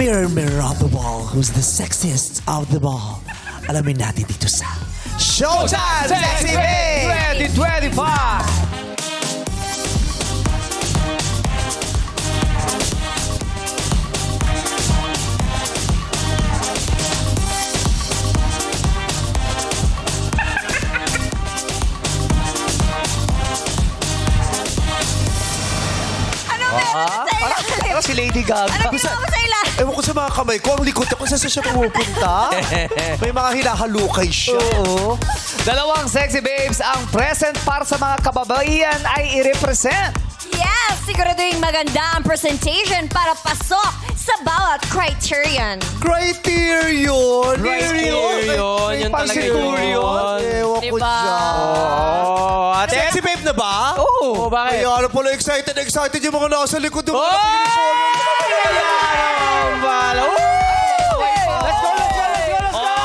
Mirror, mirror on the wall, who's the sexiest of them all? Alamin natin dito sa Showtime Sexy Babe! 2025! Ano meron sa ilalim? Parang si Lady Gaga. Ano ginawa mo sa ilalim? Ewan ko sa mga kamay ko, ang likod ko, saan siya pumupunta? May mga hinahalukay siya. Oo. Dalawang sexy babes ang present para sa mga kababaihan ay i-represent. Yes! Siguraduhin maganda ang presentation para pasok sa bawat criterion. Criterion! Criterion, yun talaga Criterion? Ewan ko Diba? dyan. Oh, ate. Sexy babe na ba? Oo. Bakit? Ay, ano pala, excited yung mga nasa likod. Yung mga Oh! naka-uniform. Let's go, let's go, let's go!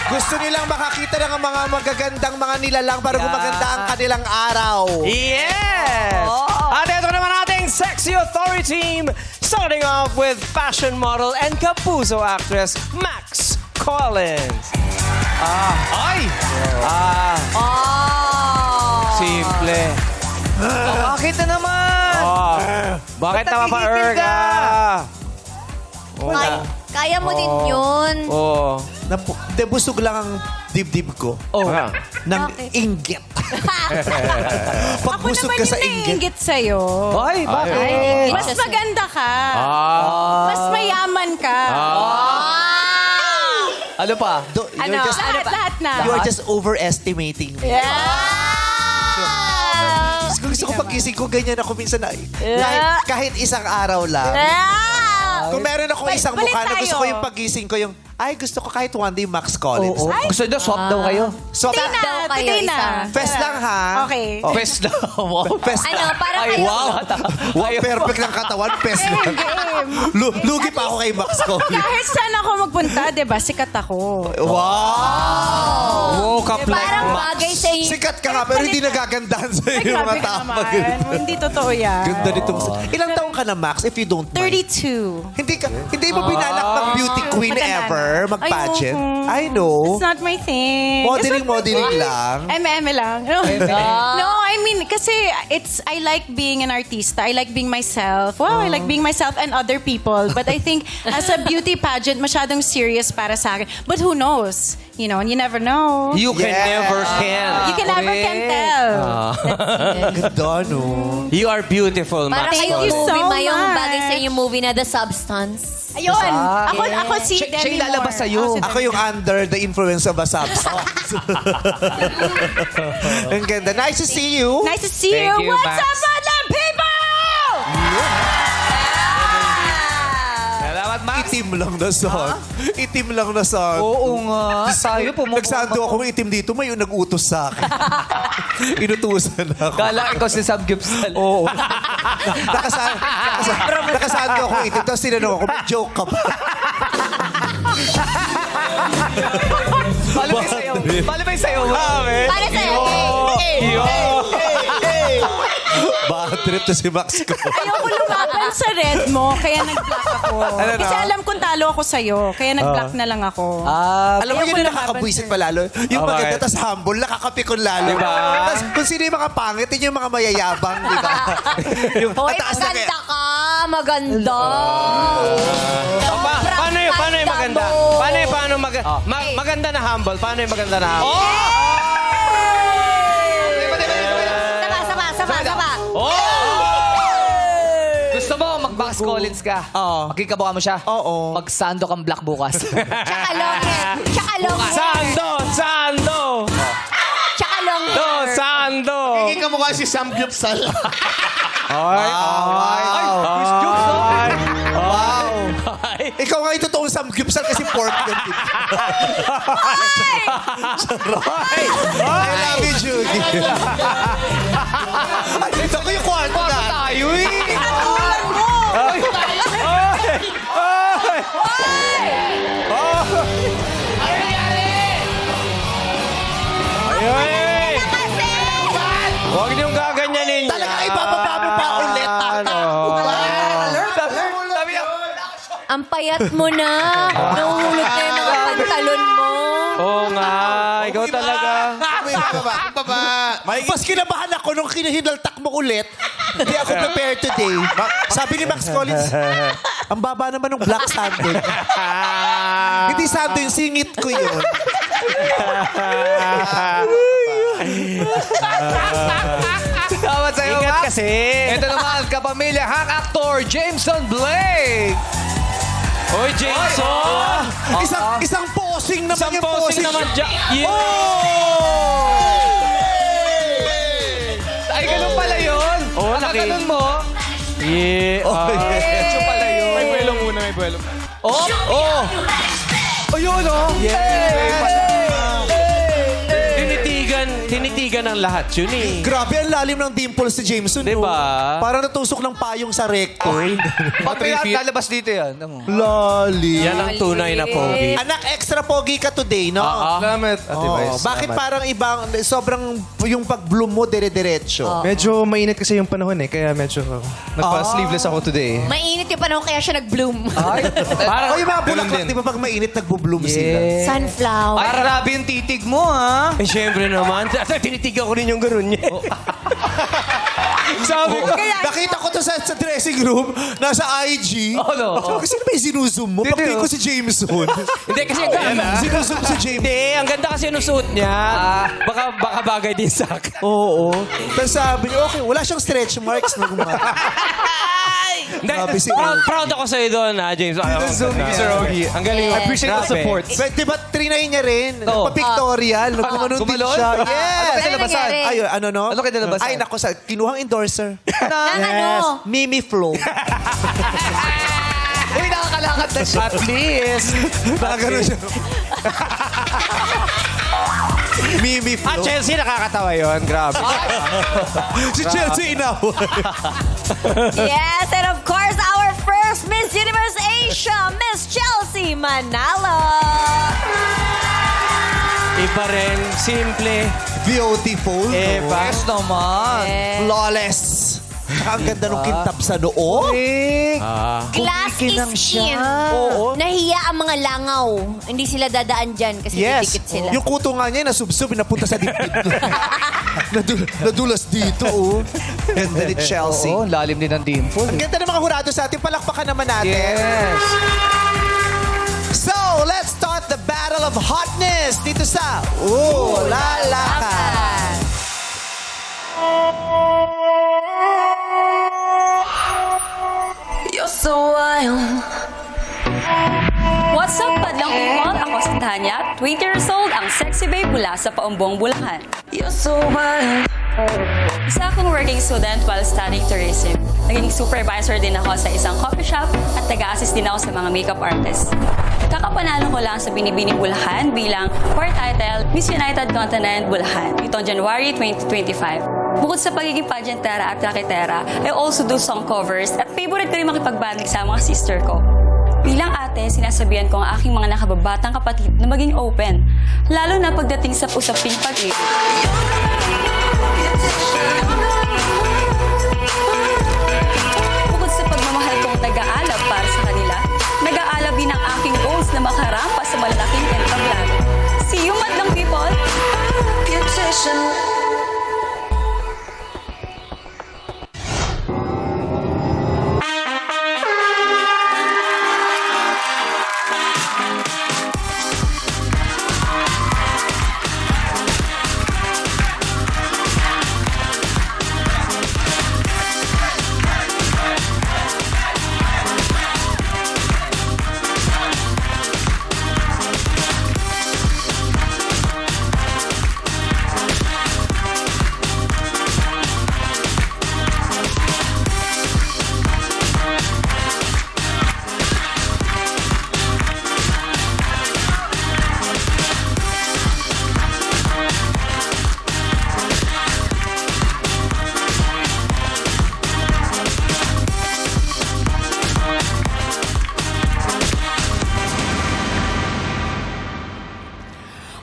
Gusto nilang makakita ng mga magagandang mga nilalang para gumaganda ang kanilang araw. Yes! At ito naman ating Sexy Authority Team, starting off with fashion model and Kapuso actress, Max Collins. Simple. Bakit na naman? Bakit Ba't tama pa, nagigigil Erga? Kaya mo din yun. Oo. Busog lang ang dibdib ko. Oh. Ng Bakit? inggit. Pag Ako busog naman ka sa yung inggit. naiingit sa'yo. Ay, bakit? Ay, Mas maganda ka. Mas mayaman ka. Ano pa? You're just, Lahat na. you are just overestimating me. Gusto ko pagising ko, ganyan ako minsan na. Kahit isang araw lang. Kung meron ako isang Balik mukha na gusto ko tayo. yung pagising ko yung, ay, gusto ko kahit one day Max Collins. Gusto nyo swap daw kayo? So, Today na, Today today na. na. fest lang ha. Okay. Best na. Wow. Fest Ano, lang. para Ay, kayo. wow. Wow, perfect ng katawan. Fest lang. Lugi pa ako kay Max Collins. Kahit saan ako magpunta, di ba, sikat ako. Wow! Woke up like Parang bagay sa inyo. Sikat ka nga, pero hindi nagagandahan sa Ay, iyo mga grabe ka tao. naman. Hindi totoo yan. Ganda nitong... Ilang taong ka na, Max, if you don't mind? 32. Hindi mo binalak ng beauty queen Matagal na. ever, mag-pageant? Ayoko. I know. It's not my thing. Modeling lang. MM lang. No, I mean, kasi I like being an artista. I like being myself. Wow, I like being myself and other people. But I think as a beauty pageant, masyadong serious para sa akin. But who knows? You know, and you never know. You can never can. You can never can tell. Ganda, no? You are beautiful, Para Max. Thank kayong you so movie, mayong much. bagay sa inyong movie na The Substance. Ayun. Ako si Siya Demi yung lalabas Moore. sa'yo. Ako si Ako yung under the influence of a substance. Ang ganda. Nice to see you. Nice to see Thank you. you, What's Max. up, Madlang people? Salamat, Max. Itim lang na son. Itim lang na son. Oo nga. Tayo pumupunta. Nagsando ako ng itim dito, may nag-utos sa akin. Inutusan ako. Kala ikaw si Sam Gibson. Oo. Nakasando ako itim, tapos tinanong ako, may joke ka ba? Paano ba yung sayo? Paano ba yung sayo? Para sa'yo. Bad trip to si Max ko. Ayoko lumaban sa red mo, kaya nag-block ako. Kasi alam kong talo ako sa'yo, kaya nag-block na lang ako. Alam mo, Ayoko yun yung lumaban nakakabwisit sa'yo. pa lalo. Yung Oh, maganda, bakit? tas humble, nakakapikon lalo. Diba? Tas kung sino yung mga pangit, yun yung mga mayayabang, di ba? Yung Hoy, mataas na maganda ka. Maganda. Paano yung maganda? mo. Paano maganda na humble? Paano yung maganda na humble? Sapa. Gusto mo mag-Max Collins ka? Oo. Magkikabuka mo siya? Oo. Magsando kang black bukas. Tsaka long hair. Tsaka long hair. Sando! Tsaka long hair. Sando! Hindi ka mukha si Sam Gyupsal. Chris Jukes, no? Wow. Ikaw nga yung totoong samgyupsal kasi pork yun. I love you, Judy. Ay, ito ko yung kwarto na. Tayo eh! Ay! Huwag niyong gaganyanin Talaga, ibababa mo pa ulit. Ano? Sabi niya, Ang payat mo na. Nahuhulog na yung mga pantalon mo. Oo nga, ikaw talaga. Mas kinabahan ako nung kinahinaltak mo ulit. Hindi ako prepared today. Sabi ni Max Collins, ang baba naman ng black sando. Hindi sando yung singit ko yun. Tawad sa'yo, Ingat Max. kasi. Ito naman, kapamilya, hang actor, Jameson Blake. Oy, Jason! Isang posing naman Isang yung posing naman dyan. Yeah. Ay, ganun pala yun. Oo, Ganun mo. Yeah. Medyo pala yun. May buwelo muna, may buwelo. Oh! Ayun, oh! Tinitigan ng lahat yun eh. Grabe, ang lalim ng dimples si Jameson. Diba? Oh. Parang natusok ng payong sa recto. Pag may lalabas dito yan. Lalim. Yan ang tunay na pogi. Anak, extra pogi ka today, no? Salamat, Ate Oo. Vice. Bakit parang ibang, sobrang yung pag-bloom mo, dire-diretso? Medyo mainit kasi yung panahon eh, kaya medyo nagpa-sleeveless ako today. Mainit yung panahon kaya siya nag-bloom. Parang, O yung mga bulaklak, di ba pag mainit, nagbo-bloom sila? Sunflower. Ay, grabe yung titig mo, ha? eh, syempre naman. Tinitigan ko rin yung gano'n niya. Sabi ko, nakita ko to sa dressing room, nasa IG. Oh, no. Kasi ba yung sinusum mo? Pagtingin ko si Jameson. Hindi kasi ang ganda. Sinusum si Jameson. Hindi, ang ganda kasi yung suot niya. Baka bagay din sa akin. Oo. Pero sabi niya, okay, wala siyang stretch marks na gumata. Hindi, Grabe si proud ako sa'yo doon, James. Sir Ogie. Ang galing. I appreciate the support. But di ba trinay niya rin? Oo. Nagpa-pictorial. Nagkumanon din Gumalon? siya. Ano Yes! kayo nalabasan? nangyari? Ay, ano no? Ano kayo nalabasan? Ay, nako, kinuhang endorser. Ang ano? Mimi Flow. Uy, nakakalakad na siya. At least. Nakagano siya. Mimi At Flow. Chelsea, nakakatawa yun. Grabe. Si Chelsea inawa. Yes, and of course, our first Miss Universe Asia, Miss Chelsea Manalo. Iba rin. Simple. Beautiful. Iba. Yes naman. Flawless. Ang ganda ng kintab sa noo. Glass is in. Oo. Nahiya ang mga langaw. Hindi sila dadaan dyan kasi Yes. didikit sila. Yung kuto nga niya, nasubsob, napunta sa dibdib. Nadulas dito, oh. Ganda ni Chelsea. Oo, lalim din ng dimple. Ang ganda ng mga hurado sa atin. Palakpakan naman natin. Yes. So, let's start the battle of hotness dito sa Ooh La La Ka. You're so wild. What's up, Padlang People? Ako si Tanya, 20 years old, ang sexy babe mula sa Paumbong, Bulacan. You're so wild. Isa akong working student while studying tourism. Naging supervisor din ako sa isang coffee shop at taga-assist din ako sa mga makeup artists. Kakapanalo ko lang sa Binibining Bulacan bilang core title Miss United Continent Bulacan itong January 2025. Bukod sa pagiging pageantera at raketera, I also do song covers at favorite ko rin makipagbandig sa mga sister ko. Bilang ate, sinasabihan ko ang aking mga nakababatang kapatid na maging open, lalo na pagdating sa usaping pag-ibig. Bukod sa pagmamahal kong nag-aalab para sa kanila, nag-aalab din ang aking goals na makarampa sa malalaking entablado. See you, Madlang People!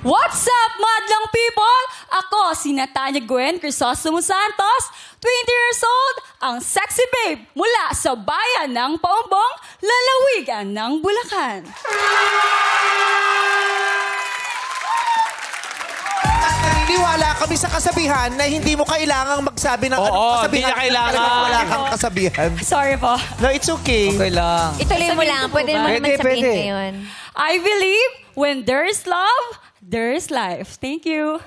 What's up, Madlang People? Ako, si Natanya Gwen Crisostomo Santos, 20 years old, ang sexy babe mula sa bayan ng Paumbong, lalawigan ng Bulacan. Naniniwala kami sa kasabihan na hindi mo kailangang magsabi ng anong Oo, kasabihan. hindi na kailangan. Talagang wala kang kasabihan. Sorry po. No, it's okay. Okay lang. Ituloy mo lang. Pwede mo naman Pwede, sabihin pwede. ngayon. I believe when there is love, there is life. Thank you.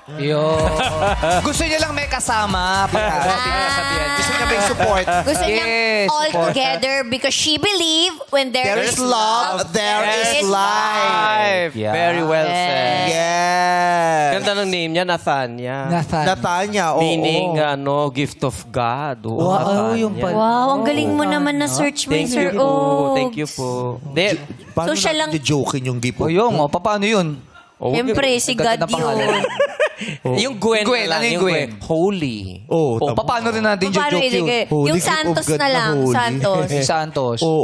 Gusto niya lang may kasama. Gusto niya may support. Gusto niya Yes, all support. together because she believe when There is love, there is life. Yeah. Very well said. Yes. Ganda ng name niya, Nathania. Natanya, oo. Meaning, gift of God. Oo, Wow, Nathania. yung pala. Wow, ang galing mo naman na search mo, Thank Sir you po. Oaks. Thank you po. Di, Paano So, siya lang- natin jokein yung gift? O yun, paano yun? Siyempre, si God Ganda ng pangalan. yun. yung Gwen, Gwen, na lang, ano yung Gwen? Holy. Oo, O, paano rin natin yung Paano joke yun? ilagay? Holy Yung gift of Santos God na na lang. holy. Santos. Si Santos. Oo.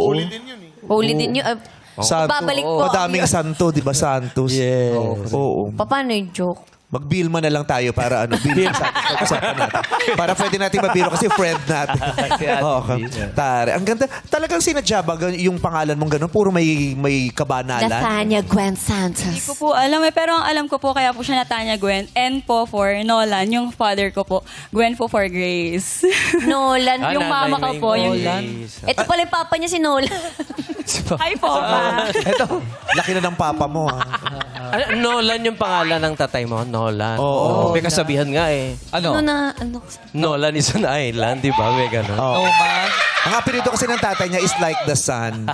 Holy din yun. Santo. Babalik po. Madaming santo, di ba? Santos. Yes. Oo. Paano yung joke? Mag-bill mo na lang tayo para bill sa usapan natin. Para pwede natin mabiro kasi friend natin. Okay. Tare. Ang ganda. Talagang sinadya ba yung pangalan mong ganun? Puro may kabanalan? Nathania Gwen Hindi Santos. ko po alam pero ang alam ko po kaya po siya Natanya Gwen. N po for Nolan, yung father ko po. Gwen po for Grace. Nolan. Yung mama ko po, yung Ito pala yung papa niya si Nolan. Hi po, pa. Laki na ng papa mo. Nolan yung pangalan ng tatay mo? Nolan. Oo. May kasabihan nga eh. Ano Ano? na, ano? Nolan is an island, di ba? May ganun. Oo. Oh, man. Ang apelido kasi ng tatay niya is like the sun.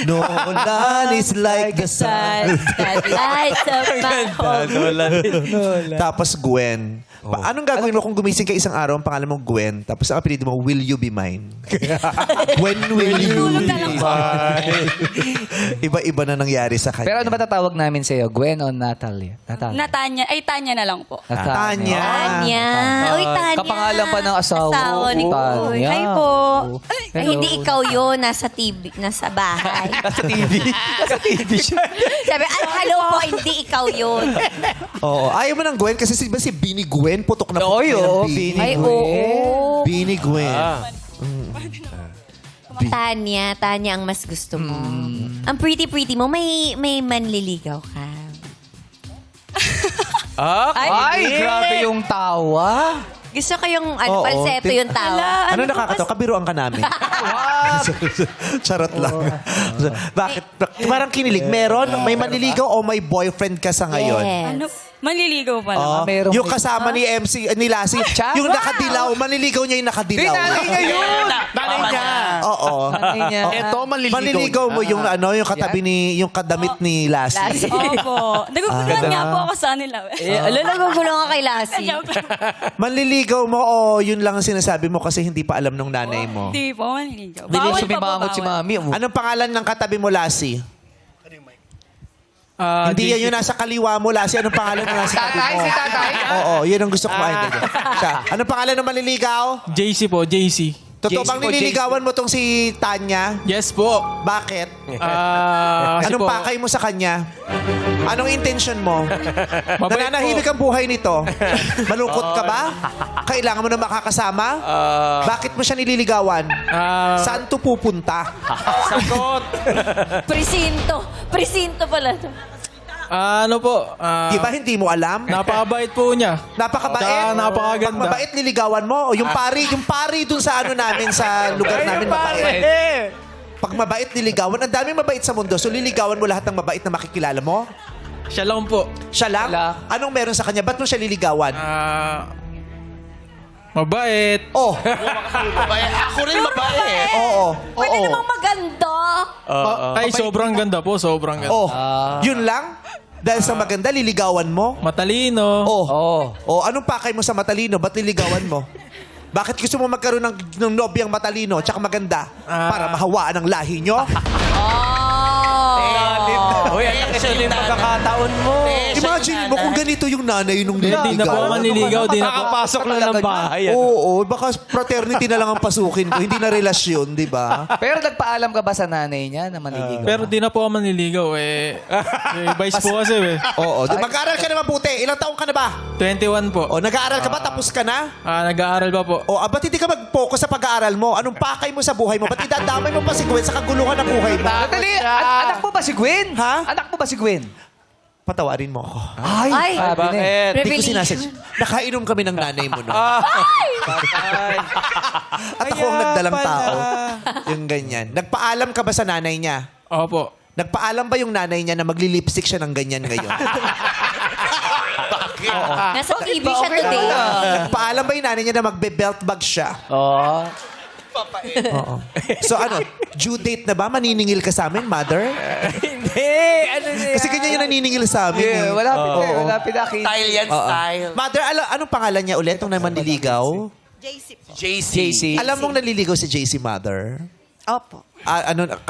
Nolan is like the sun. That lights up my home. Nolan. Tapos Gwen. Anong gagawin mo kung gumising ka isang araw, ang pangalan mo Gwen, tapos ang apelido mo, Will You Be Mine? When will you Tulog be na lang po. mine? Iba-iba na nangyari sa kanya. Pero ano ba tatawag namin sa'yo? Gwen o Natalia? Tanya na lang po. Tanya. Tanya. Uy, Tanya. Kapangalan pa ng asawa. Asawa ni Tanya. Kuy. Hi po. Ay, Hello. hindi ikaw yun. Nasa TV. Nasa bahay. Sa TV. Sa TV siya. Sabi, ay, hello po. Hindi ikaw yun. Oo. Ayaw mo ng Gwen kasi si Bini Gwen, putok na putok Oy, na oo, yung Bini. Ay, oo. Bini Gwen. Tanya ang mas gusto mo. Ang pretty mo, may manliligaw ka. Ay, grabe yung tawa. Gusto ko yung Oo. falsetto yung tawa. Ano nakakatawa? Kabiruan ka namin. Charot lang. Bakit? Parang kinilig. May manliligaw o may boyfriend ka sa ngayon? Yes. Ano? Manliligaw pa Oh, naman. Merong- yung kasama ni MC, ni Lassie, yung nakadilaw, manliligaw niya yung nakadilaw. Nanay niya yun! Nanay niya. Oo. Nanay niya. Ito, Manliligaw mo yung yung katabi ni yung kadamit ni Lassie. Opo. Naguguluhan nga po ako sa nila. Nagugulo ka kay Lassie. Joke lang. Manliligaw mo o yun lang ang sinasabi mo kasi hindi pa alam nung nanay mo. Hindi po, manliligaw. Hindi Bawal pa po, sumimangot si bawal. mami. Anong pangalan ng katabi mo, Lassie? Hindi yan yung nasa kaliwa mo, Lassie. Anong pangalan mo nasa tabi Tatay, mo? si tatay. Oo, yun ang gusto ko. Ay, hindi. Siya. Anong pangalan ng manliligaw? JC po, JC. Totoo JC bang po, nililigawan mo tong si Tanya? Yes po. Bakit? Kasi Anong po, pakay mo sa kanya? Anong intention mo? mabait Nananahimik po. ang buhay nito. Malungkot ka ba? Kailangan mo na makakasama? Bakit mo siya nililigawan? Saan to pupunta? Sagot. Presinto pala to. Ano po? Di ba hindi mo alam? Napakabait po niya. Napakabait. Tsaka napakaganda. Pag mabait, niligawan mo. O yung pari dun sa ano namin, sa lugar namin, mabait. Pag mabait, niligawan. Ang daming mabait sa mundo. So, liligawan mo lahat ng mabait na makikilala mo? Siya lang po. Siya lang? Wala. Anong meron sa kanya? Ba't mo siya liligawan? Mabait. Oh, Ako rin babae. oo. Pwede Oo. namang maganda. Ay, sobrang ganda po. Sobrang ganda. Oh, yun lang? Dahil sa maganda, liligawan mo? Matalino. Oh. Oo. Oh, anong pakay mo sa matalino? Ba't liligawan mo? Bakit gusto mo magkaroon ng nobyang matalino tsaka maganda para mahawaan ang lahi nyo? Oh. Uy, ang laki Special yung pagkakataon mo. Imagine mo kung ganito yung nanay nung Hindi na po nililigaw. manliligaw. Di na po. Nakapasok lang ng bahay. Oo, baka fraternity na lang ang pasukin ko. Hindi na relasyon, di ba? Pero nagpaalam ka ba sa nanay niya na manliligaw? Pero di na po ako manliligaw eh. Vice po kasi eh. Oo. Mag-aaral ka na mabuti. Ilang taong ka na ba? 21 po. O, nag-aaral ka ba? Tapos ka na? Nag-aaral pa po. O, ba't hindi ka mag-focus sa pag-aaral mo? Anong pakay mo sa buhay mo? Ba't idadamay mo pa si Gwen sa kaguluhan ng buhay mo? Dali, anak mo ba si Gwen? Ha? Anak mo ba si Gwen? Patawarin mo ako. Ay, Sabi na eh. Bakit? Hindi ko sinasadya. Nakainom kami ng nanay mo no? At ako ang nagdalang tao. Yung ganyan. Nagpaalam ka ba sa nanay niya? Opo. Nagpaalam ba yung nanay niya na magli-lipstick siya ng ganyan ngayon? nasa TV siya today. Nagpaalam ba yung nanay niya na magbe-belt bag siya? Oo. Oo. So ano, due date na ba? Maniningil ka sa amin, mother? Hindi. Ano niya? Kasi ganyan yung naniningil sa amin. Yeah, eh. wala pa Oo. wala pinakita. Style yan, style. Mother, anong pangalan niya ulit nung naman nililigaw? JC. Alam mong naliligaw si JC, mother? Opo.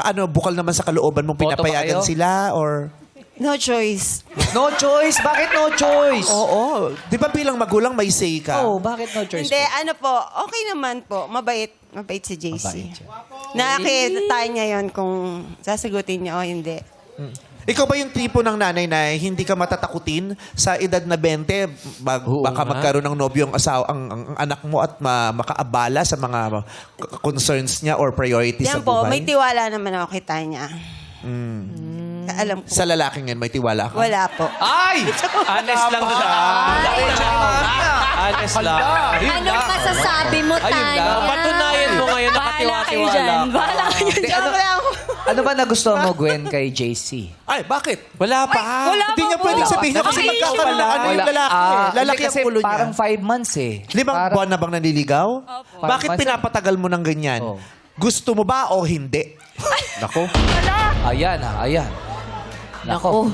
Ano, bukal naman sa kalooban mong Boto ba pinapayagan kayo? sila? Or... No choice. No choice. Bakit no choice? Oo. Di ba bilang magulang may say ka? Oh, bakit no choice? Hindi, ano po, okay naman po. Mabait si JC. Mabait siya. Nakakita niya yon kung sasagutin niya o hindi. Ikaw ba yung tipo ng nanay na hindi ka matatakutin sa edad na 20 baka magkaroon ng nobyo ang asawa ang anak mo at makaabala sa mga concerns niya or priorities Yan sa po, buhay? may tiwala naman ako kay Tanya. Alam ko. Sa lalaking yan, may tiwala ka? Wala po. Ay! Honest lang siya. Honest lang. Anong masasabi mo, Tanya? Patunayan mo ngayon, nakatiwa-tiwala. Bahala kayo Hindi, dyan. ano ba nagustuhan mo, Gwen, kay JC? Ay, bakit? Wala pa. Wala Hindi pa niya po. pwedeng sabihin niya kasi Ay, magkakaroon wala. ano yung lalaki. Lalaki kasi ang ulo niya. parang 5 months eh. 5 buwan na bang nanliligaw? Bakit Months. pinapatagal mo ng ganyan? Oh. Gusto mo ba o hindi? Nako. Ayan ayan. Nako.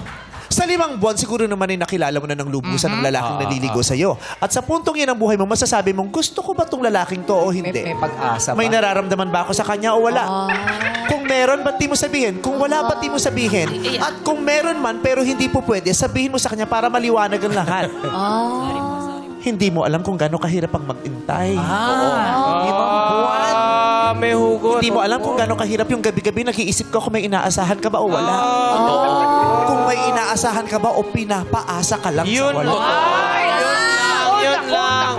Sa 5 buwan, siguro naman ay nakilala mo na ng lubusan ng lalaking naliligo sa'yo. At sa puntong yan ng buhay mo, masasabi mong, gusto ko ba tong lalaking to o hindi? May pag-asa ba? May nararamdaman ba ako sa kanya o wala? Kung meron, ba't di mo sabihin? Kung wala, ba't di mo sabihin? At kung meron man, pero hindi po pwede, sabihin mo sa kanya para maliwanag ang lahat. Hindi mo alam kung gaano kahirap ang mag-intay. May hugot. Hindi mo alam kung gaano kahirap yung gabi-gabi nag-iisip ka kung may inaasahan ka ba o wala. Kung may inaasahan ka ba o pinapaasa ka lang Yun sa wala. Yun lang.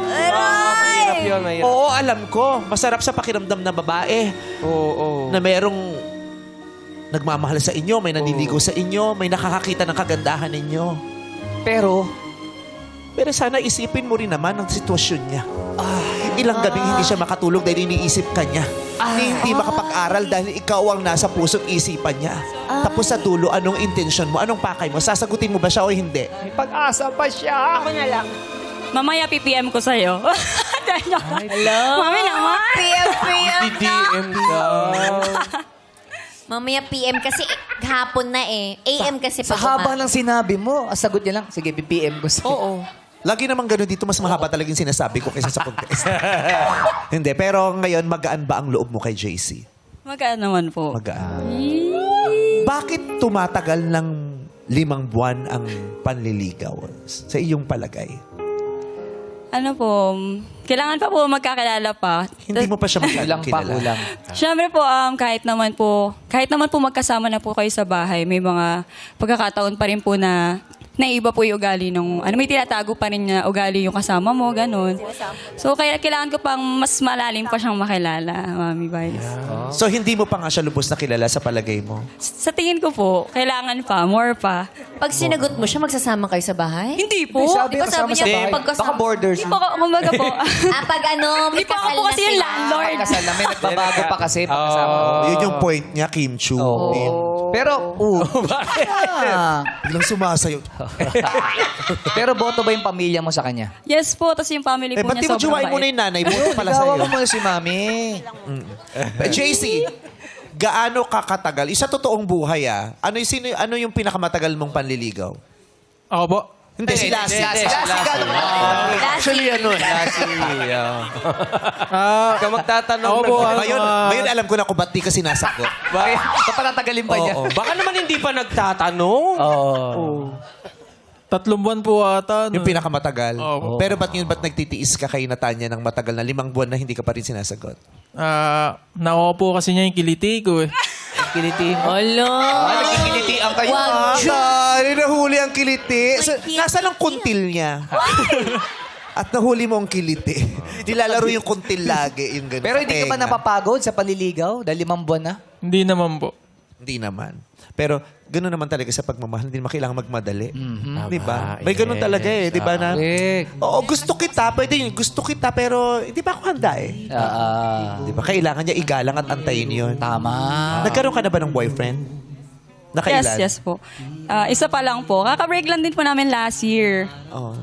Mahirap yun, mahirap. Oo, alam ko. Masarap sa pakiramdam na babae Oo. na merong nagmamahal sa inyo, may naniligo sa inyo, may nakakakita ng kagandahan ninyo. Pero, Sana isipin mo rin naman ang sitwasyon niya. Ilang gabing hindi siya makatulog dahil iniisip ka niya. Hindi makapag-aral dahil ikaw ang nasa puso't isipan niya. Tapos sa dulo, anong intention mo? Anong pakay mo? Sasagutin mo ba siya o hindi? may pag-asa pa siya. Ako na lang. Mamaya PPM ko sa'yo. Hello? Mami naman. PM na. DM daw. Mamaya PM kasi hapon na eh. AM kasi Sa pag haba ng sinabi mo, sagot niya lang, sige, PPM ko sa'yo. Oo. Lagi naman gano'n dito, mas mahaba talaga yung sinasabi ko kaysa sa contest. Hindi, pero ngayon, magaan ba ang loob mo kay JC? Magkaan naman po. Magaan. Bakit tumatagal ng 5 buwan ang panliligaw sa iyong palagay? Ano po, kailangan pa po magkakilala pa. Hindi mo pa siya Kulang masyadong pa, kilala. kulang. Siyempre po, kahit naman po magkasama na po kayo sa bahay, may mga pagkakataon pa rin po na naiba po yung ugali nung, may tinatago pa rin na ugali yung kasama mo, ganun. So, kaya kailangan ko pang mas malalim pa siyang makilala, Mami Vice. So, hindi mo pa nga siya lubos na kilala sa palagay mo? Sa tingin ko po, kailangan pa, more pa. Pag sinagot mo siya, magsasama kayo sa bahay? Hindi po. Sabi Di ba sabi niya, niya, pagkasama- baka borders. Hindi po, kumbaga po. Pag may Hindi po ako kasal po kasi na yung sila. landlord. Pagkasal na, may nagbabago pa kasi. Pagkasama. Yun yung point niya, Kim Chu. Pero, Biglang sumasayo. pero boto ba yung pamilya mo sa kanya? Yes po, tapos yung family po Ba't niya di mo sobrang juwain mo na bait. yung nanay mo? Pala Gawa sa'yo. mo muna si Mami. JC, gaano kakatagal? Isa totoong buhay ano yung pinakamatagal mong panliligaw? Ako po. Hindi, si Lassie. Lassie. Actually, ano eh. Ka magtatanong Ako po, na. Ngayon alam ko na kung ba't di ka sinasagot. Bakit? Papatatagalin pa niya. Oo. Baka naman hindi pa nagtatanong. Oo. 3 buwan po ata. Yung pinakamatagal. Oo. Pero ba't nagtitiis ka kay Natanya ng matagal na 5 buwan na hindi ka pa rin sinasagot? Nakuha po kasi niya yung kiliti ko eh. Kiliti mo. Nagkikilitian kayo, Wag. Sorry, nahuli ang kiliti. So, nasaan ang kuntil niya? At nahuli mo ang kiliti. Nilalaro yung kuntil lagi. Yung ganun. Pero hindi ka ba Tenga. napapagod sa panliligaw? Dahil 5 buwan na? Hindi naman po. Hindi naman. Pero gano'n naman talaga sa pagmamahal. Hindi naman kailangan magmadali. Di ba? May gano'n talaga eh. Di ba na? Oo, gusto kita. Pwede yun. Gusto kita pero hindi pa ako handa eh. Di ba? Kailangan niya igalang at antayin yun. Tama. Nagkaroon ka na ba ng boyfriend? Nakailan? Yes po. Isa pa lang po. Kaka-break lang din po namin last year. Oh.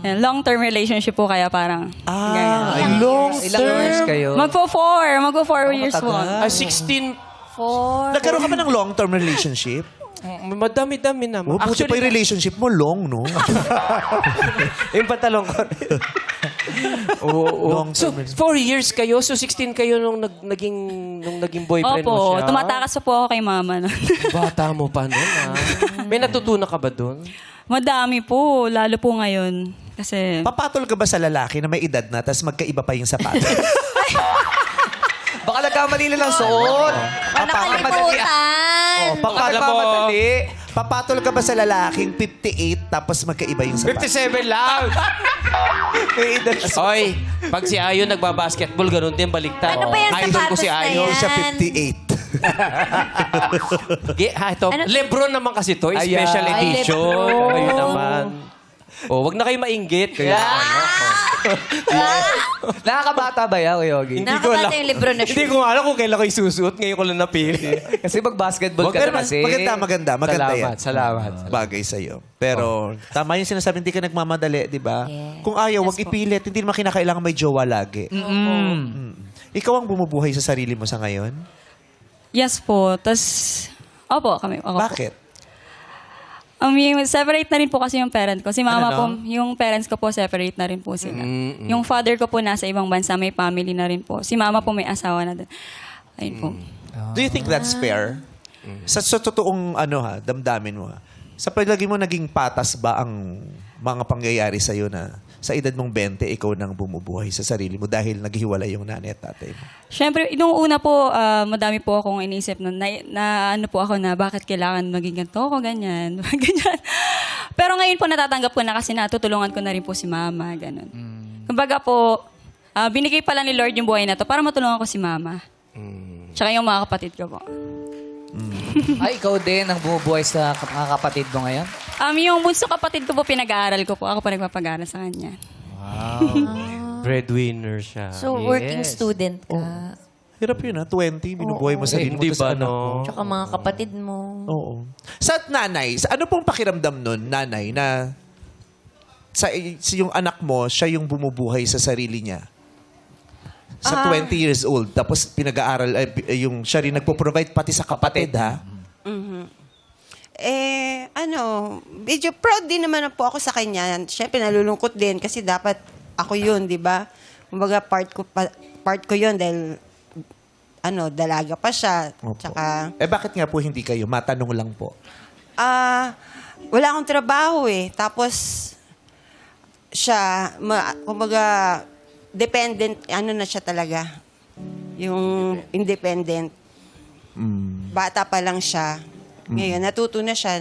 Yan, long-term relationship po kaya parang... Long Ilang years kayo? Magpo-4 years po. 16. Nagkaroon ka ba ng long-term relationship? Madami-dami naman. Buti pa yung relationship mo long, no? Yung pantalong ko. Oo. So, 4 years kayo? So, 16 kayo nung naging boyfriend mo Opo, siya? tumatakas po ako kay mama nun. Bata mo pa nun, May natutunan ka ba dun? Madami po, lalo po ngayon. Kasi... Papatol ka ba sa lalaki na may edad na tapos magkaiba pa yung sapatos? Baka nagkamali na lang suot. Nakalimutan. Baka Alam mo, nagmamadali. Papatol ka ba sa lalaking 58 tapos magkaiba yung sapatos? 57 lang! May edad na Oy, pag si Ayo nagbabasketball, ganun din, baliktad. Ano ba yung Idol ko sapatos si na Ayo. yan? siya 58. Ito, Lebron naman kasi to, special Ay, edition. Lebron. Kayo naman. Wag na kayo mainggit. Kayo Nakakabata ba yan, Yogi? Nakakabata yung libro na Hindi ko alam kung kailan ko isusuot. Ngayon ko lang napili. Kasi mag-basketball ka Pero na kasi. maganda yan. Salamat. Bagay sa'yo. Pero tama yung sinasabi, hindi ka nagmamadali, di ba? Yes. Kung ayaw, wag ipilit. Hindi naman kinakailangan may jowa lagi. Ikaw ang bumubuhay sa sarili mo sa ngayon? Yes po. Tapos... Opo, kami. Ako po. Bakit? Separate na rin po kasi yung parent ko. Si mama Ano, po, yung parents ko po, separate na rin po sila. Yung father ko po nasa ibang bansa, may family na rin po. Si mama po may asawa na din. Ayun po. Do you think that's fair? Sa totoong damdamin mo, sa paglagi mo naging patas ba ang mga pangyayari sa'yo na sa edad mong 20, ikaw nang bumubuhay sa sarili mo dahil naghiwalay yung nanay at tatay mo? Siyempre, nung una po, madami po akong inisip na ano po ako na bakit kailangan maging ganito ako, ganyan, ganyan. Pero ngayon po natatanggap ko na kasi natutulungan ko na rin po si mama, ganun. Kumbaga po, binigay pala ni Lord yung buhay na to para matulungan ko si mama. Tsaka yung mga kapatid ko po. Ay, ikaw din ang bumubuhay sa mga kapatid mo ngayon? Yung bunso kapatid ko po, pinag-aaral ko po. Ako po nagpapag-aaral sa kanya. Breadwinner siya. So, working student ka. Hirap yun 20, binubuhay mo sarili mo Hindi sa ba, anak mo. no? Tsaka mga kapatid mo. Oo. Sa nanay, ano pong pakiramdam nun, nanay, na sa yung anak mo, siya yung bumubuhay sa sarili niya? Sa 20 years old, tapos pinag-aaral, yung siya rin nagpo-provide pati sa kapatid, ha? Medyo proud din naman po ako sa kanya. Siyempre, nalulungkot din kasi dapat ako yun, di ba? Kumbaga, part ko yun dahil, dalaga pa siya. Opo. Tsaka, Bakit nga po hindi kayo? Matanong lang po. wala akong trabaho eh. Tapos, siya, kumbaga, dependent, na siya talaga. Yung independent. Bata pa lang siya. Ngayon, natuto na siya.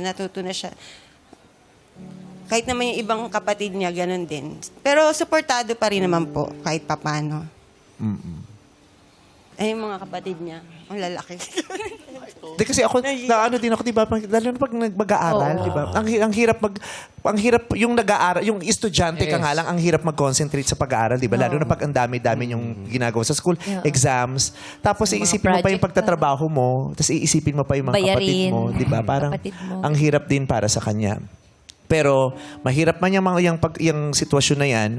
Kahit naman yung ibang kapatid niya, ganun din. Pero suportado pa rin naman po, kahit papano. Ay, yung mga kapatid niya, ang lalaki. Di kasi ako, din ako, di ba? Lalo na pag mag-aaral, di ba? Ang hirap, yung nag-aaral, yung estudyante ka nga lang, ang hirap mag-concentrate sa pag-aaral, di ba? Lalo na pag ang dami-dami yung ginagawa sa school, exams. Tapos iisipin mo pa yung pagtatrabaho mo, tapos iisipin mo pa yung mga kapatid mo, di ba? Parang ang hirap din para sa kanya. Pero mahirap man yung sitwasyon na yan,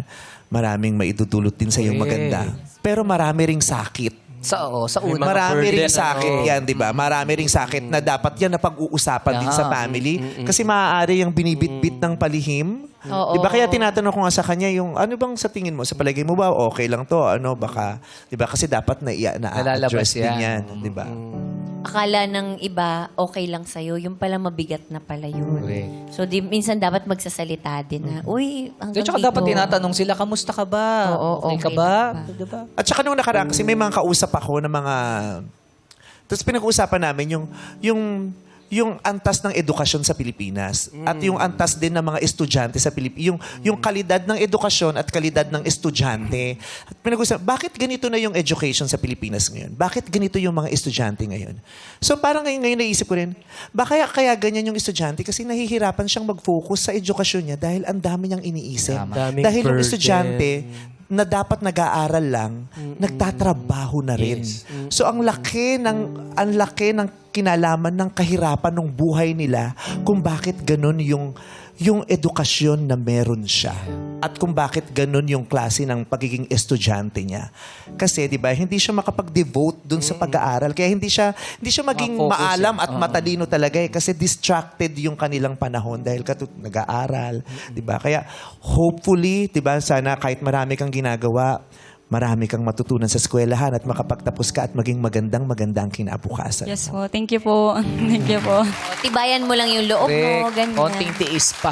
maraming maidudulot din sa yung maganda. Pero marami ring sakit Sa una. Marami ring burden, sakit yan, di ba? Marami ring sakit na dapat yan na pag-uusapan din sa family. Kasi maaari yung binibitbit ng palihim. Oo. Di ba? Kaya tinatanong ko nga sa kanya yung, ano bang sa tingin mo? Sa palagay mo ba, okay lang to? Ano, baka, di ba? Kasi dapat Nalalabas na-address din yan. yan. Di ba? Akala ng iba, okay lang sa'yo. Yung pala mabigat na pala yun. Correct. So, minsan dapat magsasalita din na, uy, hanggang Tsaka dito. dapat tinatanong sila, kamusta ka ba? Oo, okay ka okay ba? ka ba? Diba? At saka nung nakaraan, kasi may mga kausap ako ng mga... Tapos pinag-uusapan namin yung antas ng edukasyon sa Pilipinas at yung antas din ng mga estudyante sa Pilipinas. Yung kalidad ng edukasyon at kalidad ng estudyante. At pinag-uusapan, bakit ganito na yung education sa Pilipinas ngayon? Bakit ganito yung mga estudyante ngayon? So parang ngayon naisip ko rin, kaya ganyan yung estudyante? Kasi nahihirapan siyang mag-focus sa edukasyon niya dahil ang dami niyang iniisip. Daming Dahil yung burden. estudyante, na dapat nag-aaral lang, nagtatrabaho na rin. So ang laki ng kinalaman ng kahirapan ng buhay nila kung bakit ganun yung edukasyon na meron siya. At kung bakit ganun yung klase ng pagiging estudyante niya. Kasi 'di ba, hindi siya makapag-devote dun sa pag-aaral. Kaya hindi siya maging Ma-focus maalam yan. at matalino talaga kasi distracted yung kanilang panahon dahil nag-aaral, 'di ba? Kaya hopefully, 'di ba, sana kahit marami kang ginagawa, marami kang matutunan sa eskwelahan at makapagtapos ka at maging magandang kinabukasan. Yes po. Thank you po. Thank you po. Tibayan mo lang yung loob mo, ganyan. Konting tiis pa.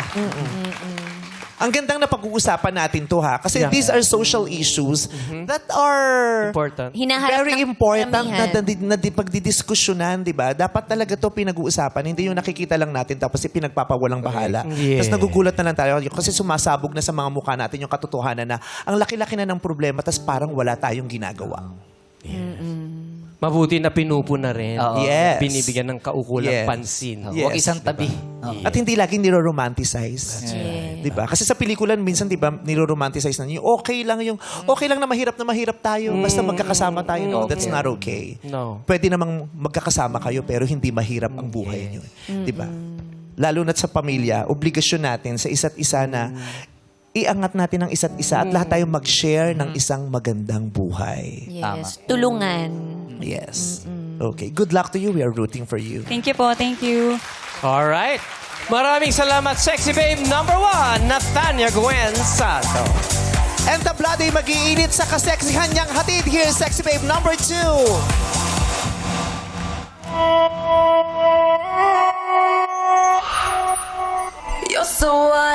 Ang gandang na pag-uusapan natin to ha. Kasi these are social issues that are Important. Hinaharap very ng important karamihan. na pagdidiskusyonan, di ba? Dapat talaga to pinag-uusapan. Hindi yung nakikita lang natin tapos pinagpapawalang bahala. Yeah. Tapos nagugulat na lang tayo kasi sumasabog na sa mga mukha natin yung katotohanan na ang laki-laki na ng problema tapos parang wala tayong ginagawa. Mabuti na pinupo na rin. Oo. Yes. Binibigyan ng kaukulang Yes. pansin. Yes. Huwag isang tabi. Oo. At hindi laging niro-romanticize. Di ba? Kasi sa pelikulan, minsan, di ba, niro-romanticize na yung okay lang na mahirap tayo. Basta magkakasama tayo. No, that's not okay. No. Pwede namang magkakasama kayo pero hindi mahirap ang buhay niyo. Di ba? Lalo na't sa pamilya, obligasyon natin sa isa't isa na iangat natin ang isa't isa at lahat tayo mag-share ng isang magandang buhay. Yes. Tulungan. Yes. Okay. Good luck to you. We are rooting for you. Thank you po. Thank you. Alright. Maraming salamat, Sexy Babe number 1, Nathania Gwen Santo. And the blood ay mag-iinit sa kaseksihan niyang hatid. Here's Sexy Babe number 2.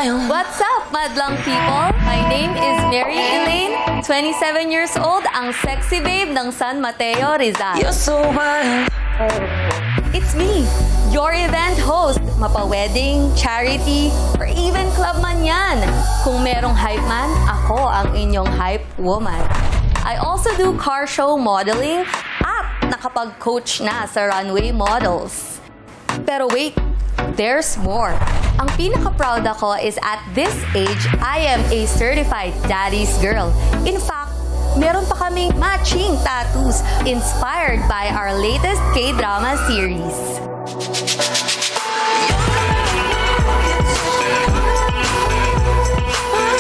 What's up, madlang people? My name is Mary Elaine, 27 years old, ang sexy babe ng San Mateo, Rizal. It's me, your event host, mapa-wedding, charity, or even club man yan. Kung merong hype man, ako ang inyong hype woman. I also do car show modeling at nakapag-coach na sa runway models. Pero wait, there's more. Ang pinaka-proud ako is at this age, I am a certified daddy's girl. In fact, meron pa kaming matching tattoos inspired by our latest K-drama series.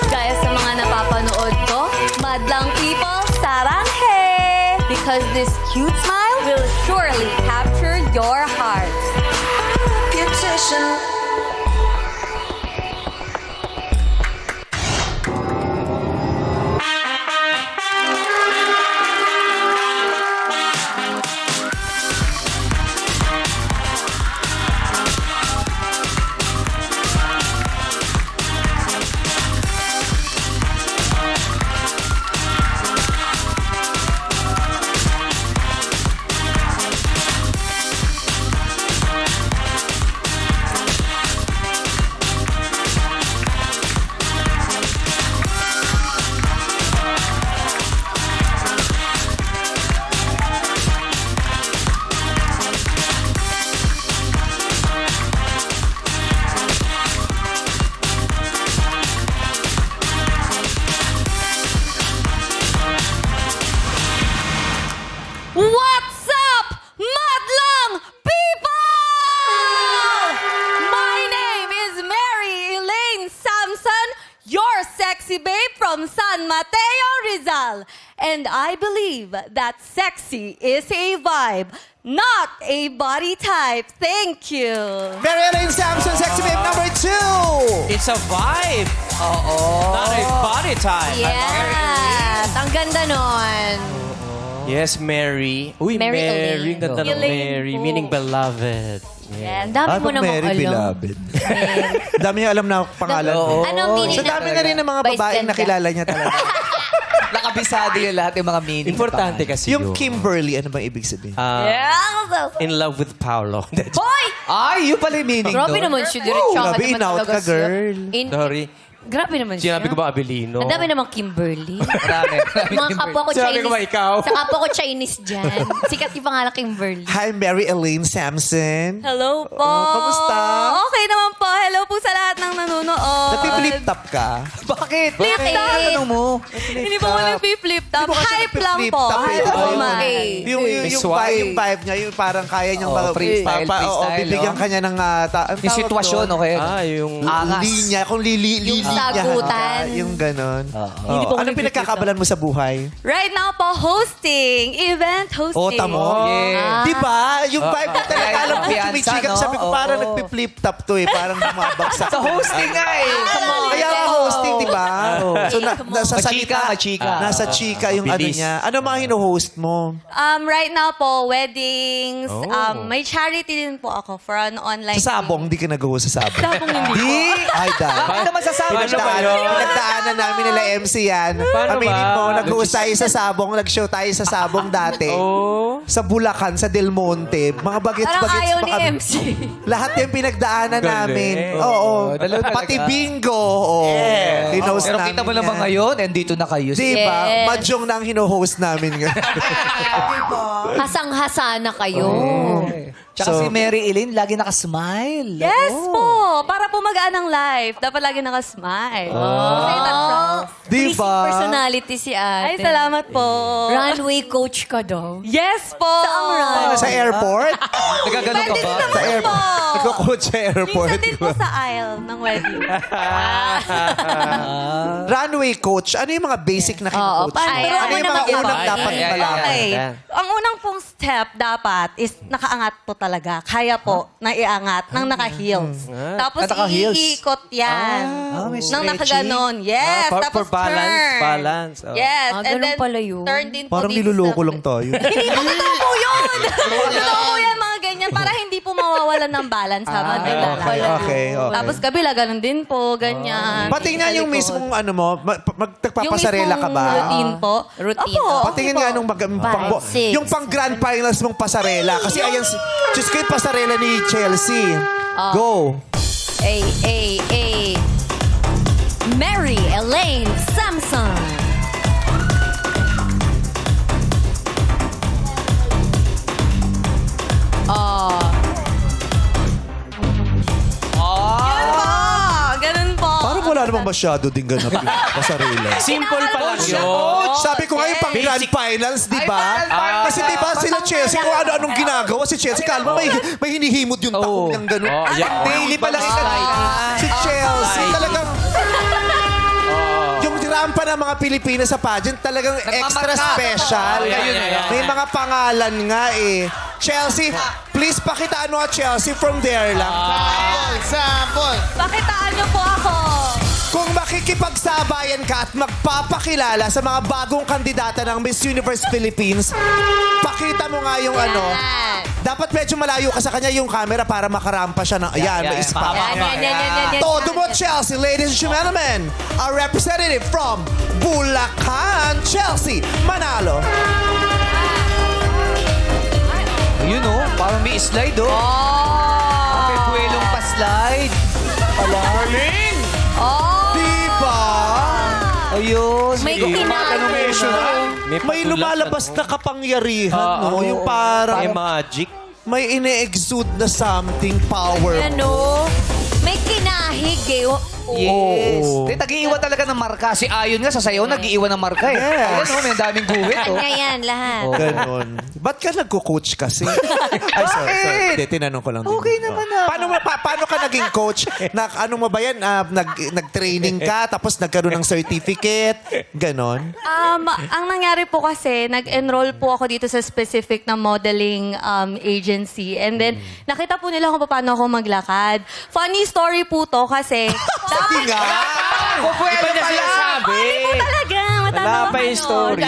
Gaya sa mga napapanood ko, madlang people, saranghe! Because this cute smile will surely capture your heart. What's up, madlang people? My name is Mary Elaine Samson, your sexy babe from San Mateo, Rizal. And I believe that sexy is a vibe, not a body type. Thank you. Mary Elaine Samson, Sexy Babe number 2. It's a vibe. Not a body type. Yes, ang ganda nun. Yes, Mary. Uy, Mary Mary. Elaine. Ganda ng Elaine Mary. po. Meaning beloved. Yes, dami mo namang Mary alam. Beloved. Dami niya alam na pangalan mo. Ano meaning So dami na rin ng mga Vice babaeng ganda. nakilala niya talaga. Nakabisado yung lahat yung mga meaning. Importante kasi Yung yun. Kimberly, ano bang ibig sabihin? Yes! In love with Paolo. Hoy! Ay, yun pala yung meaning Grabe doon. naman siya. Diretsahan grabe, naman in-out talaga ka, siya. girl. Sorry. Grabe naman siya. Sinabi ko ba Abilino? Ang dami namang Kimberly. Marami. Mga kapwa ko Sinabi Chinese. ko ba ikaw? Sa kapwa ko Chinese dyan. Sikat yung pangalan Kimberly. Hi, Mary Elaine Samson. Hello po. kamusta? Okay naman po. Hello po sa lahat ng nanonood. Nagpi-flip top ka? Bakit? Flip Bakit? top. Tanong mo. Hindi po ako nagpi-flip top. Hindi mo kasi Hype lang nagpi-flip po. top eh. Hype po, Ayun. man. Yung vibe niya, yung parang kaya niyang freestyle, freestyle, bibigyan kanya ng Yung sitwasyon, okay? Yung... Angas. Linya, kung Yung sagutan. Yung ganon. Hindi po ako Anong pinagkakabalan mo sa buhay? Right now po, hosting. Event hosting. Tamo. Yeah. Di ba? Yung vibe na talaga, kaya alam ko kumpiyansa, tumichika. no? Sabi ko, parang Oo. nagpi-flip top to eh. Parang bumabagsak. Sa hosting nga eh. Kaya nga hosting, di ba? So, nasa Machika, salita. machika. Nasa chika yung ano Bilis. niya. Ano mga hino-host mo? Right now po, weddings. May charity din po ako for an online. Sa sabong, di ka nag-host sa sabong. Sabong hindi po. Di! Ay, Bakit naman sasama Paano ba yun? Pinagdaanan namin nila MC yan. Paano Aminin ba? mo, nag-host tayo sa sabong, nag-show tayo sa sabong dati. Oh. Sa Bulacan, sa Del Monte. Mga Parang bagets-bagets ayaw pa ni kami. MC. Lahat yung pinagdaanan Galing. namin. Oo. Dalawa talaga. Pati bingo. Oo. Hinost Pero namin kita mo naman yan. ngayon, andito na kayo. Di ba? Yes. Mahjong na ang hino-host namin ngayon. Hasang-hasa na kayo. Tsaka So- si Mary Elaine, lagi nakasmile. Yes po. Para po magaan ang life, dapat lagi nakasmile. Say that proud. Di ba? Personality si ate. Ay, salamat po. Runway coach ka daw. Yes po. Saan run? Sa airport? Nagaganon ka Pwede ba? din naman Sa airport. po. Nagko-coach sa airport. Minsan din po sa aisle ng wedding. Runway coach, ano yung mga basic na kino-coach? paano? mo? Pero Ano ako yung mga naman unang iba. dapat Yeah, malaman? Okay. Yan. Ang unang pong step dapat is nakaangat po talaga. Kaya po na iangat nang naka-heels. Tapos Naka-heels? iikot yan. may Nang stretchy. nakaganon. Yes. For Tapos balance. turn. Balance. Oh. Yes. Ah, And ganun then pala yun. turn din po Parang dito niloloko sa- lang tayo. Hindi po totoo po yun. Totoo po yan mga ganyan para hindi po mawawalan ng balance habang naglalakad. okay. Tapos kabila, ganun din po, ganyan. Patingnan yung Sa likod. mismong ano mo, Yung magpapasarela ka ba? routine po. Routine. Opo, Patingin okay nga po. nung Six. yung pang grand finals mong pasarela. Kasi ayan, Diyos ko yung pasarela ni Chelsea. Go! Mary Elaine Samson. Ganun po. Parang wala namang masyado din ganap yung pasarela. Simple pa lang yun. Coach, sabi ko nga yung pang grand finals, di ba? Kasi di ba sila Chelsea, kung ano-anong ginagawa si Chelsea, kalma, may hinihimod yung takong niyang gano'n. Oh, yeah. Daily pa lang si Chelsea, talagang yung rampa ng mga Pilipinas sa pageant talagang extra special. May mga pangalan nga eh. Chelsea, please pakitaan mo Chelsea from there lang. Pakitaan niyo po ako. Kung makikipagsabayan ka at magpapakilala sa mga bagong kandidata ng Miss Universe Philippines, pakita mo nga yung ano. Dapat medyo malayo ka sa kanya yung camera para makarampa siya ng... Ayan, may spam. Yan. Todo mo, Chelsea, ladies and gentlemen, our representative from Bulacan, Chelsea Manalo. Yun oh, parang may slide oh. May puwelong pa-slide. Galing! Di ba? Ayun. May kinain. May lumalabas na kapangyarihan, no? Yung parang May magic. may ine-exude na something power. Ano? May kinahig eh. Yes. Oo. Nag-iiwan talaga ng marka. Si Ayon nga sa sayaw, nag-iiwan ng marka eh. Yes. Ayan oh, may daming guhit oh. Kanya yan, lahat. Ganon. Ba't ka nagko-coach kasi? Ay, sorry. Hindi, tinanong ko lang din. Okay naman ah. Paano ka naging coach? Ano mo ba yan? Nag-training ka, tapos nagkaroon ng certificate? Ganon? Ang nangyari po kasi, nag-enroll po ako dito sa specific na modeling agency. And then, nakita po nila kung paano ako maglakad. Funny story po to kasi... Sabi nga! Pwede na sinasabi. Talaga, Wala pa yung story.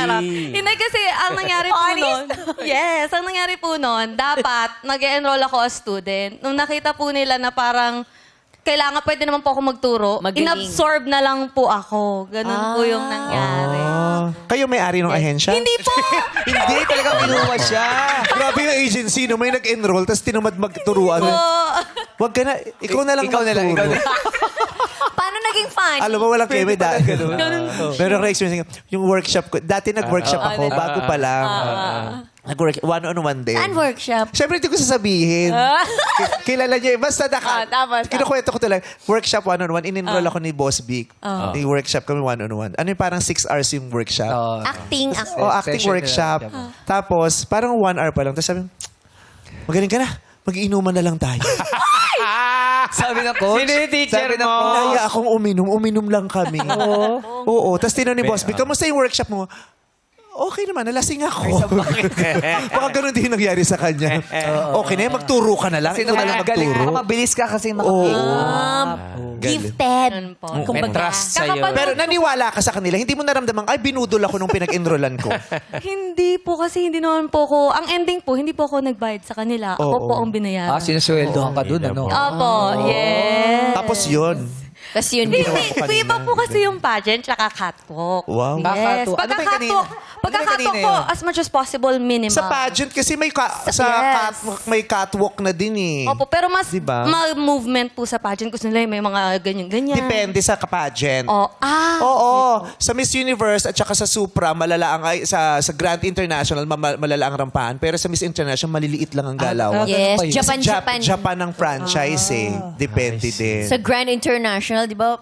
Hindi kasi, ang nangyari po noon... Yes, ang nangyari po noon, dapat nag-enroll ako as student. Nung nakita po nila na parang kailangan, pwede naman po ako magturo, Magaling. inabsorb na lang po ako. Ganun po yung nangyari. Kayo may-ari ng ahensya? Hindi po! Hindi, talagang pinuha siya. Grabe yung agency, no? May nag-enroll, tapos tinamad magturuan. Wag ka na, ikaw na lang Ikaw na lang, magturo. ikaw na lang. Paano naging fun? Alam mo, walang keme dahil. Meron ka experience. Yung workshop ko, dati nag-workshop ako, bago pa lang. Nag-work, one-on-one din. Saan workshop? Siyempre, hindi ko sasabihin. Kilala niya. Basta tapos. kinukwento ko talaga. Workshop one-on-one. In-enroll ako ni Boss Vic. Yung workshop kami one-on-one. Ano yung parang 6 hours yung workshop? Acting. Acting Session workshop. nila. Tapos, parang 1 hour pa lang. Tapos sabi, magaling ka na. Mag-iinuman na lang tayo. Sabi ng coach. Sino yung teacher Sabi ng mo? coach. Kaya akong uminom. Uminom lang kami. Oo. Tapos tinanong ni Boss Vic, kamusta yung workshop mo? Okay naman, nalasing ako. Baka ganun din yung nangyari sa kanya. Okay na, magturo ka na lang. Kasi Ikaw na lang galing magturo. ka, mabilis ka kasi Gifted. Ganun po. May trust sa'yo. Pero naniwala ka sa kanila, hindi mo naramdaman, ay, binudol ako nung pinag-enrollan ko. Hindi po kasi hindi naman po ako, ang ending po, hindi po ako nagbayad sa kanila. Ako Oo. po ang binayaran. sinusweldohan ka dun, ano? Opo, yes. Tapos yun. Tapos yun, Hindi, ginawa ko kanina. iba po kasi yung pageant tsaka catwalk. Wow. Yes. Catwalk. Ano ba yung kanina? Pagka-catwalk po, as much as possible, minimal. Sa pageant, kasi may, Yes. catwalk, may catwalk na din eh. Opo, pero mas Diba? movement po sa pageant. Gusto nila yung may mga ganyan-ganyan. Depende sa pageant. Oo. Sa Miss Universe at saka sa Supra, malala ang, sa Grand International, malala ang rampahan. Pero sa Miss International, maliliit lang ang galaw. Yes, Kasi Japan. Japan ang franchise eh. Depende din. Sa Grand International, di ba?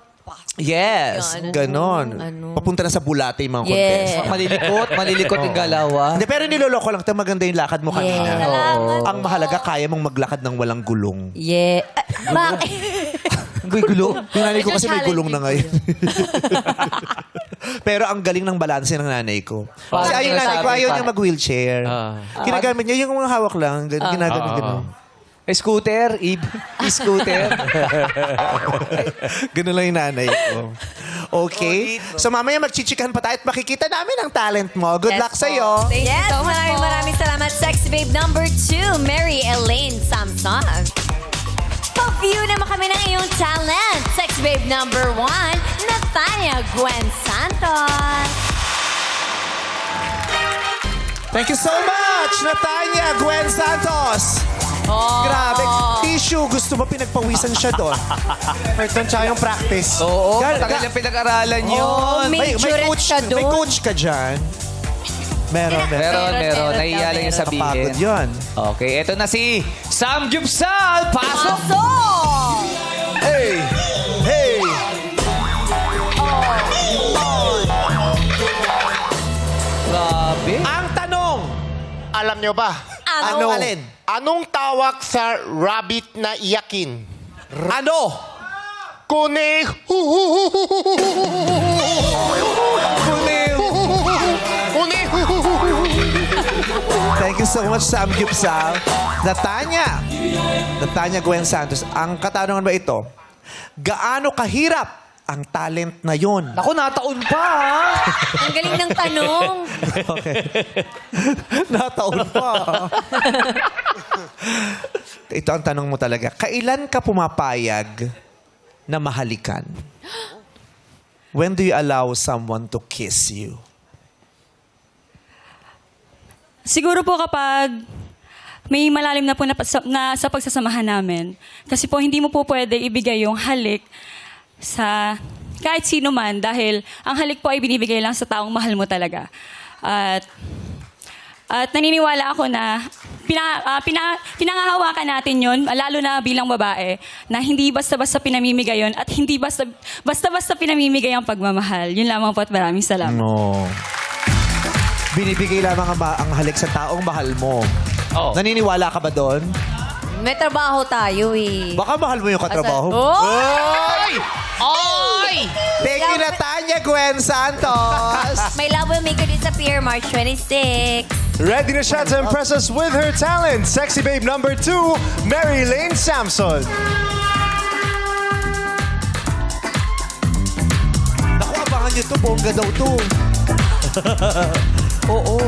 Yes, ganon. Papunta na sa bulate yung mga Yes. contest. Malilikot yung galawa. Hindi, pero niloloko lang. Ito maganda yung lakad mo kanina. Yeah. Oo. Ang mahalaga, kaya mong maglakad ng walang gulong. Yeah. Bakit? May gulong? Yung nanay ko Medyo kasi may gulong na ngayon. challenging Pero ang galing ng balanse ng nanay ko. Kasi Parang ayaw nanay ko, sinasabi ayaw pa. niya mag-wheelchair. Ginagamit niya yung mga hawak lang. Ginagamit gano'n. Scooter, e-scooter. Ganun lang yung nanay ko. Okay. So mamaya magchichikahan pa tayo at makikita namin ang talent mo. Good luck sa'yo. Yes, maraming salamat. Sexy Babe number 2, Mary Elaine Samson. Pa-view naman kami ng iyong talent. Sexy Babe number 1, Nathania Gwen Santos. Thank you so much, Nathania Gwen Santos. Grabe. Tissue. Gusto mo pinagpawisan siya doon. Perdon, tsaka yung practice. Oo, Gal- matagal yung pinag-aralan yun. Oh, may coach ka doon. May coach ka dyan. Meron. Meron. Nahiya lang yung sabihin. Kapagod yun. Okay, eto na si Sam Jubsal. Pasok! Pasok! Hey! Hey! Grabe. Ang tanong. Alam nyo ba? Ano? Alin? Anong tawag sa rabbit na iyakin? Ano? Kuneho! Kuneho! Thank you so much, Sam Gipsal. Nathania Gwen Santos. Ang katanungan ba ito? Gaano kahirap ang talent na yun? Ako, nataon pa, ha? Ang galing ng tanong. Okay. Nataon pa. Ito ang tanong mo talaga. Kailan ka pumapayag na mahalikan? When do you allow someone to kiss you? Siguro po kapag may malalim na po na sa pagsasamahan namin. Kasi po hindi mo po pwede ibigay yung halik sa kahit sino man dahil ang halik po ay binibigay lang sa taong mahal mo talaga. At naniniwala ako na pinangahawakan natin yun, lalo na bilang babae, na hindi basta-basta pinamimigay yun at hindi basta-basta pinamimigay ang pagmamahal. Yun lamang po at maraming salamat. No. Binibigay lamang ang halik sa taong mahal mo. Oo. Naniniwala ka ba doon? May trabaho tayo eh. Baka mahal mo yung katrabaho. Oh! Oy! Thank you, Natanya Gwen Santos. My love will make you disappear March 26. Ready na siya to impress us with her talent. Sexy babe number 2, Mary Elaine Samson. Naku, abangan nyo to. Bongga daw to. Oo.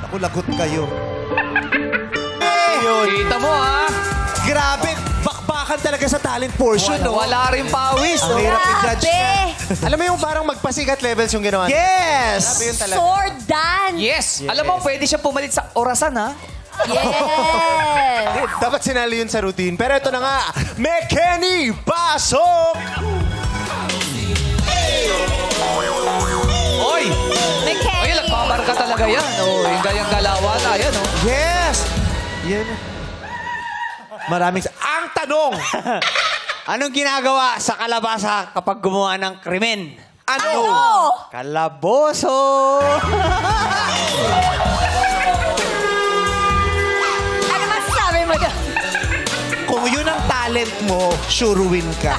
Naku, lagot kayo. Kita mo, ha? Grabe, bakbakan talaga sa talent portion, no? Wala rin pawis. Ang hirap i-judge niya. Alam mo yung parang magpasikat levels yung ginawa? Yes! Grabe yun talaga. Sword dance. Yes. Alam mo, pwede siya pumalit sa orasan, ha? Yes. Dapat sinali yun sa routine. Pero ito na nga, Kenny Pasok! Oy! Ay, nagpamarka talaga yan. Oh, yung ganyang galawan. Ayan, oh. Yes! Yan. Maraming... Ang tanong! Anong ginagawa sa kalabasa kapag gumawa ng krimen? Ano? Kalaboso! Ano masasabi mo doon? Kung yun ang talent mo, sure win ka.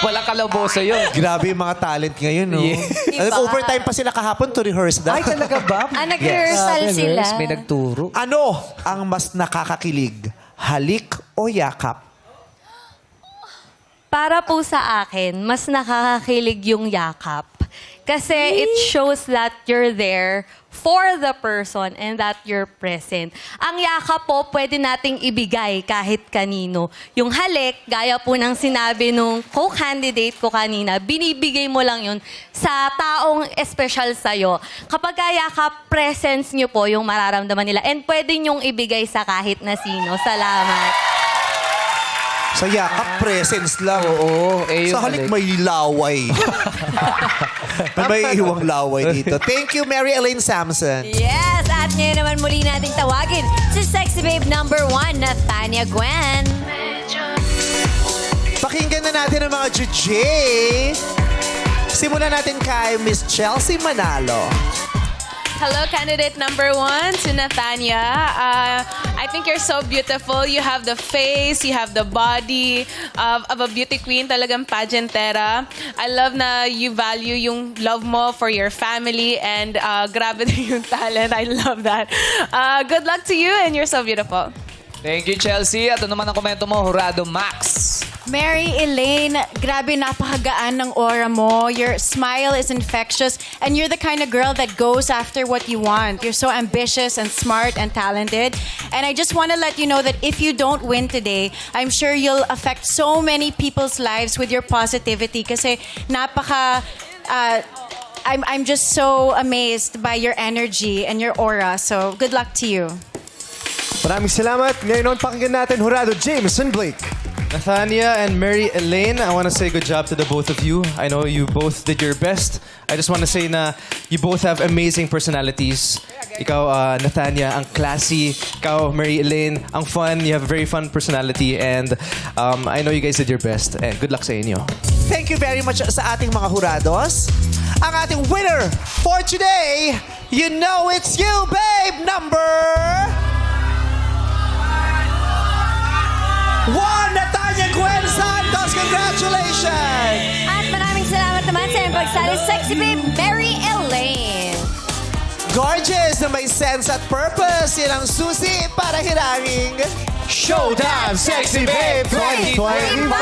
Walang kalaboso yun. Grabe yung mga talent ngayon, no? Diba? Overtime pa sila kahapon to rehearse that. Ay, talaga ba? Nag-rehearsal sila. May nagturo. Ano ang mas nakakakilig? Halik o yakap? Para po sa akin, mas nakakakilig yung yakap. Kasi it shows that you're there for the person and that you're present. Ang yakap po, pwede nating ibigay kahit kanino. Yung halik, gaya po ng sinabi nung co-candidate ko kanina, binibigay mo lang yun sa taong espesyal sa'yo. Kapag yakap, presence nyo po yung mararamdaman nila. And pwede nyong ibigay sa kahit na sino. Salamat. Sa yakap, presence lang. Oo. Eh, Sa halik, may laway. may iwang laway dito. Thank you, Mary Elaine Samson. Yes, at ngayon naman muli nating tawagin si Sexy Babe number 1, Natanya Gwen. Pakinggan na natin ang mga juje. Simulan natin kay Miss Chelsea Manalo. Hello, candidate number 1 to Natanya. I think you're so beautiful. You have the face, you have the body of a beauty queen, talagang pageantera. I love na you value yung love mo for your family and grabe din yung talent. I love that. Good luck to you and you're so beautiful. Thank you, Chelsea. At ano naman ang komento mo, Jurado Max? Mary Elaine, grabe napakagaan ng aura mo. Your smile is infectious and you're the kind of girl that goes after what you want. You're so ambitious and smart and talented. And I just want to let you know that if you don't win today, I'm sure you'll affect so many people's lives with your positivity kasi I'm just so amazed by your energy and your aura. So good luck to you. Maraming salamat. Ngayon pakinggan natin Jurado Jameson Blake. Nathania and Mary Elaine, I want to say good job to the both of you. I know you both did your best. I just want to say na you both have amazing personalities. Ikaw, Nathania, ang classy. Ikaw, Mary Elaine, ang fun. You have a very fun personality. And I know you guys did your best. And good luck sa inyo. Thank you very much sa ating mga jurados. Ang ating winner for today, you know it's you, babe, number 1, Natanya Gwen Santos. Congratulations! At maraming salamat naman sa iyong pagsali, Sexy Babe Mary Elaine. Gorgeous na may sense at purpose. Yan ang susi para hirangin Showtime Sexy Babe 2025!